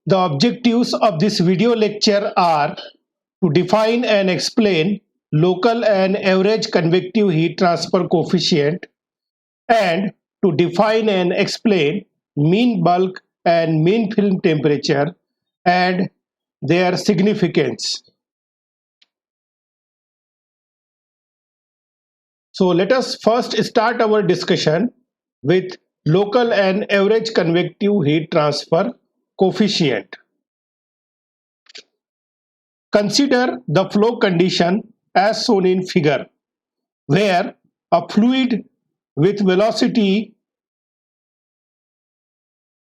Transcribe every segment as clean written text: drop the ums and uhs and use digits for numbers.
The objectives of this video lecture are to define and explain local and average convective heat transfer coefficient and to define and explain mean bulk and mean film temperature and their significance. So let us first start our discussion with local and average convective heat transfer coefficient. Consider the flow condition as shown in figure, where a fluid with velocity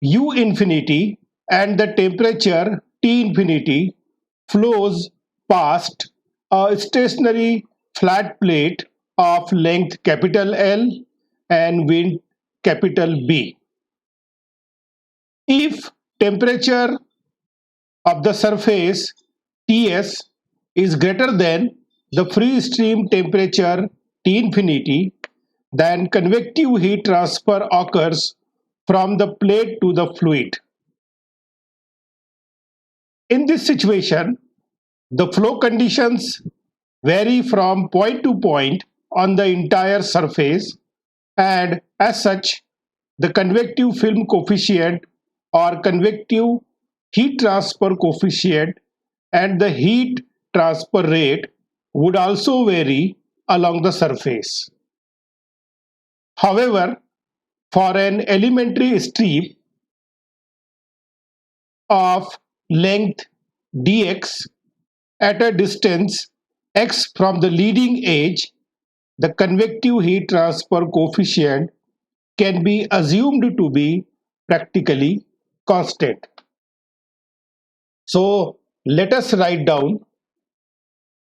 u infinity and the temperature T infinity flows past a stationary flat plate of length capital L and width capital B. If temperature of the surface Ts is greater than the free stream temperature T infinity, then convective heat transfer occurs from the plate to the fluid. In this situation, the flow conditions vary from point to point on the entire surface, and as such, the convective film coefficient or convective heat transfer coefficient and the heat transfer rate would also vary along the surface. However, for an elementary strip of length dx at a distance x from the leading edge, the convective heat transfer coefficient can be assumed to be practically constant. So let us write down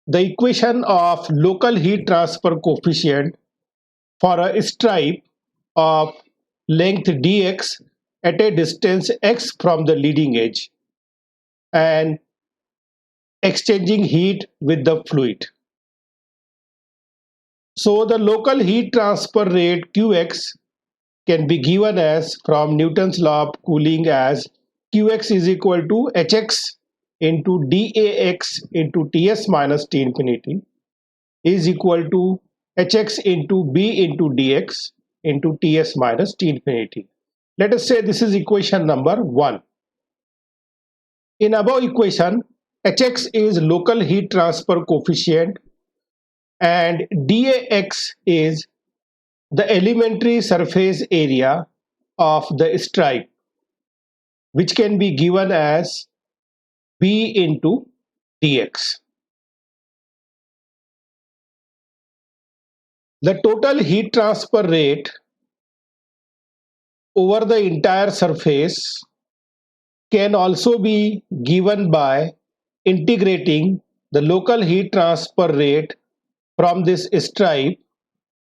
the equation of local heat transfer coefficient for a stripe of length dx at a distance x from the leading edge and exchanging heat with the fluid. So the local heat transfer rate Qx can be given as from Newton's law of cooling as Qx is equal to Hx into dAx into Ts minus T infinity is equal to Hx into B into dx into Ts minus T infinity. Let us say this is equation number 1. In above equation, Hx is local heat transfer coefficient and dAx is the elementary surface area of the stripe, which can be given as B into dx. The total heat transfer rate over the entire surface can also be given by integrating the local heat transfer rate from this stripe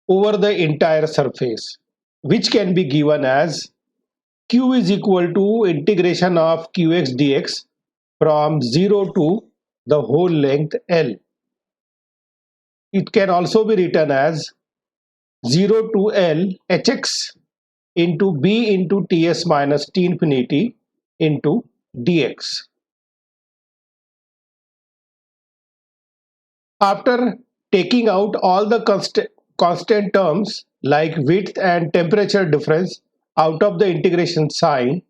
over the entire surface, which can be given as Q is equal to integration of Qx dx from 0 to the whole length L. It can also be written as 0 to L Hx into B into Ts minus T infinity into dx. After taking out all the constant terms like width and temperature difference out of the integration sign,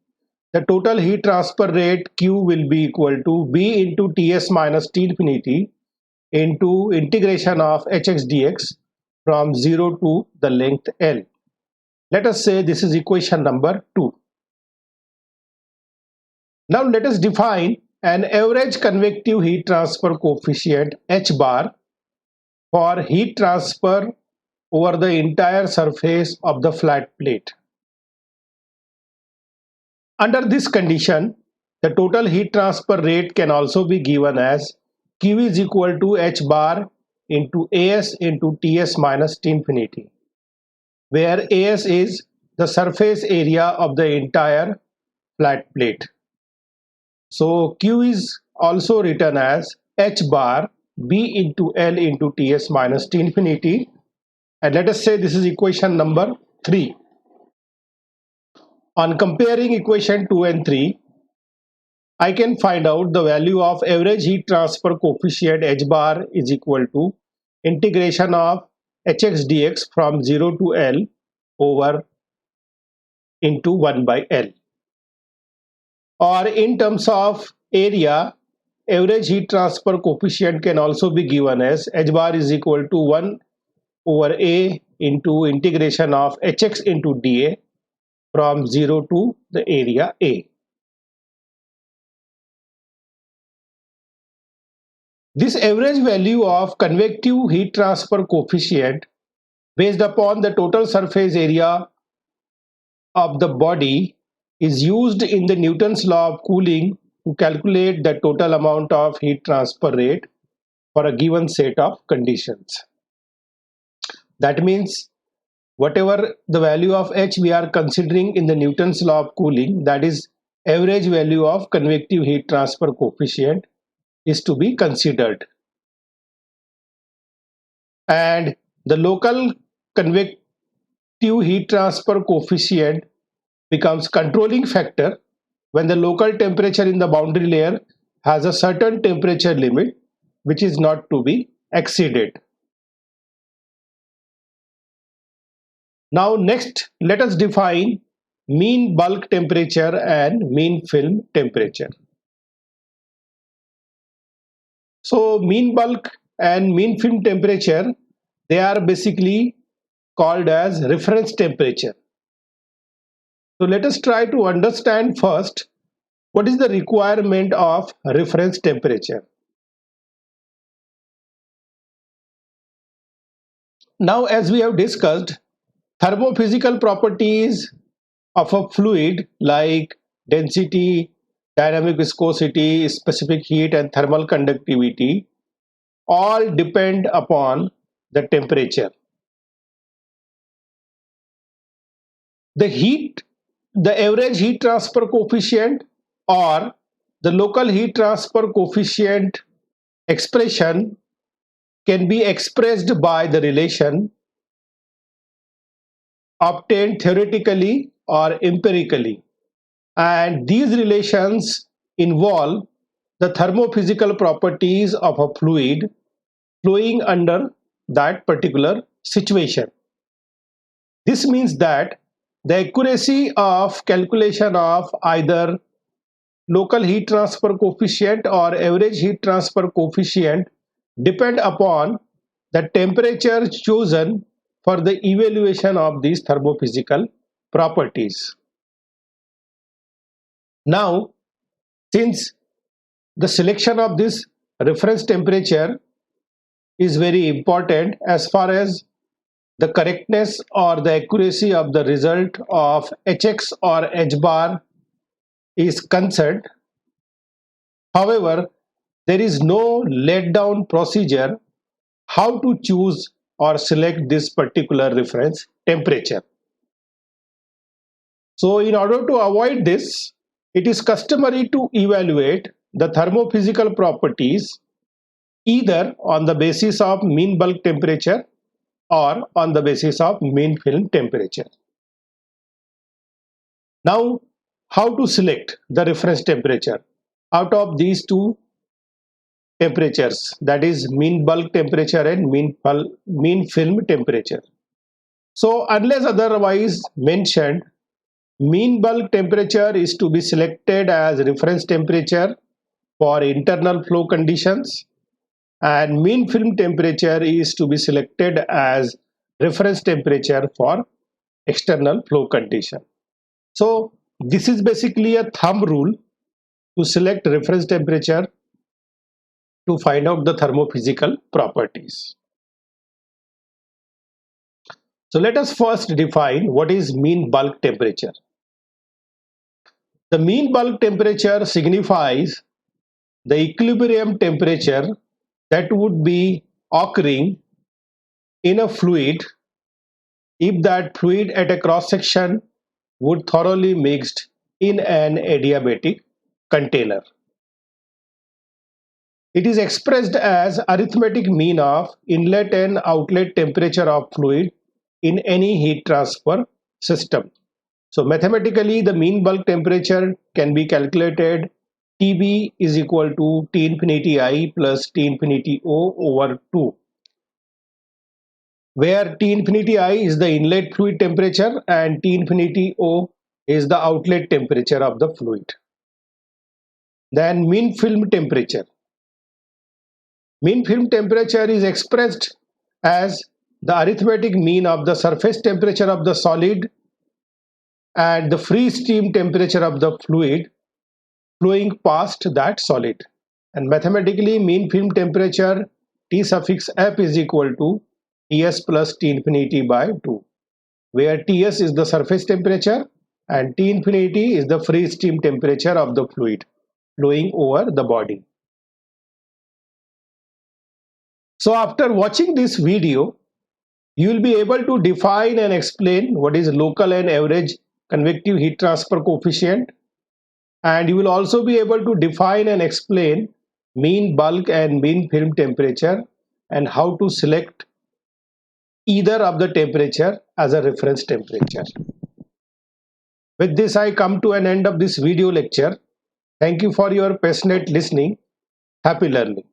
the total heat transfer rate Q will be equal to B into Ts minus T infinity into integration of Hx dx from 0 to the length L. Let us say this is equation number 2. Now let us define an average convective heat transfer coefficient H bar for heat transfer over the entire surface of the flat plate. Under this condition, the total heat transfer rate can also be given as Q is equal to H bar into As into Ts minus T infinity, where As is the surface area of the entire flat plate. So Q is also written as H bar B into L into Ts minus T infinity, and let us say this is equation number 3. On comparing equation 2 and 3, I can find out the value of average heat transfer coefficient h bar is equal to integration of hx dx from 0 to L over into 1 by L. Or in terms of area, average heat transfer coefficient can also be given as h bar is equal to 1 over A into integration of hx into dA from 0 to the area A. This average value of convective heat transfer coefficient based upon the total surface area of the body is used in the Newton's law of cooling to calculate the total amount of heat transfer rate for a given set of conditions. That means whatever the value of H we are considering in the Newton's law of cooling, that is average value of convective heat transfer coefficient, is to be considered. And the local convective heat transfer coefficient becomes controlling factor when the local temperature in the boundary layer has a certain temperature limit which is not to be exceeded. Now next, let us define mean bulk temperature and mean film temperature. So mean bulk and mean film temperature, they are basically called as reference temperature. So let us try to understand first what is the requirement of reference temperature. Now, as we have discussed, thermophysical properties of a fluid like density, dynamic viscosity, specific heat and thermal conductivity all depend upon the temperature. The average heat transfer coefficient or the local heat transfer coefficient expression can be expressed by the relation obtained theoretically or empirically, and these relations involve the thermophysical properties of a fluid flowing under that particular situation. This means that the accuracy of calculation of either local heat transfer coefficient or average heat transfer coefficient depend upon the temperature chosen for the evaluation of these thermophysical properties. Now, since the selection of this reference temperature is very important as far as the correctness or the accuracy of the result of Hx or H bar is concerned. However, there is no laid down procedure how to choose or select this particular reference temperature. So in order to avoid this, it is customary to evaluate the thermophysical properties either on the basis of mean bulk temperature or on the basis of mean film temperature. Now, how to select the reference temperature out of these two temperatures, that is mean bulk temperature and mean film temperature. So unless otherwise mentioned, mean bulk temperature is to be selected as reference temperature for internal flow conditions, and mean film temperature is to be selected as reference temperature for external flow condition. So this is basically a thumb rule to select reference temperature to find out the thermophysical properties. So let us first define what is mean bulk temperature. The mean bulk temperature signifies the equilibrium temperature that would be occurring in a fluid if that fluid at a cross section would thoroughly mixed in an adiabatic container. It is expressed as arithmetic mean of inlet and outlet temperature of fluid in any heat transfer system. So mathematically, the mean bulk temperature can be calculated Tb is equal to T infinity I plus T infinity O over 2, where T infinity I is the inlet fluid temperature and T infinity O is the outlet temperature of the fluid. Then mean film temperature. Mean film temperature is expressed as the arithmetic mean of the surface temperature of the solid and the free stream temperature of the fluid flowing past that solid. And mathematically, mean film temperature T suffix F is equal to Ts plus T infinity by 2, where Ts is the surface temperature and T infinity is the free stream temperature of the fluid flowing over the body. So after watching this video, you will be able to define and explain what is local and average convective heat transfer coefficient, and you will also be able to define and explain mean bulk and mean film temperature and how to select either of the temperature as a reference temperature. With this, I come to an end of this video lecture. Thank you for your passionate listening. Happy learning.